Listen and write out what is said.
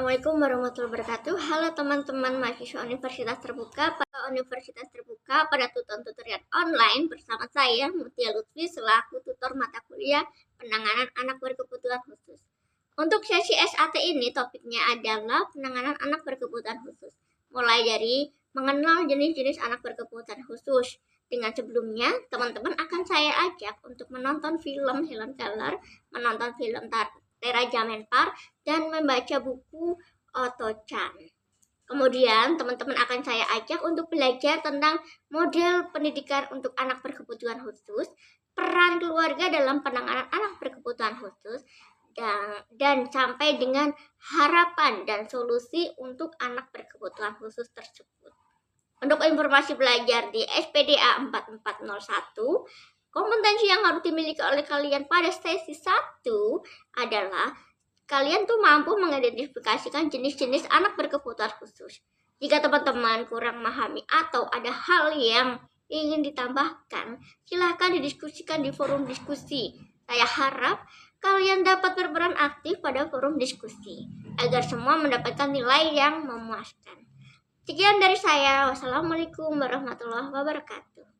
Assalamualaikum warahmatullahi wabarakatuh. Halo teman-teman mahasiswa Universitas Terbuka pada tutorial online bersama saya Mutia Lutfi selaku tutor mata kuliah penanganan anak berkebutuhan khusus. Untuk sesi SAT ini topiknya adalah penanganan anak berkebutuhan khusus. Mulai dari mengenal jenis-jenis anak berkebutuhan khusus. Dengan sebelumnya, teman-teman akan saya ajak untuk menonton film Helen Keller, menonton film Teraja Menpar, dan membaca buku Otto-chan. Kemudian teman-teman akan saya ajak untuk belajar tentang model pendidikan untuk anak berkebutuhan khusus, peran keluarga dalam penanganan anak berkebutuhan khusus, dan sampai dengan harapan dan solusi untuk anak berkebutuhan khusus tersebut. Untuk informasi belajar di SPDA 4401, kompetensi yang harus dimiliki oleh kalian pada sesi 1 adalah kalian tuh mampu mengidentifikasikan jenis-jenis anak berkebutuhan khusus. Jika teman-teman kurang memahami atau ada hal yang ingin ditambahkan, silahkan didiskusikan di forum diskusi. Saya harap kalian dapat berperan aktif pada forum diskusi agar semua mendapatkan nilai yang memuaskan. Sekian dari saya. Wassalamualaikum warahmatullahi wabarakatuh.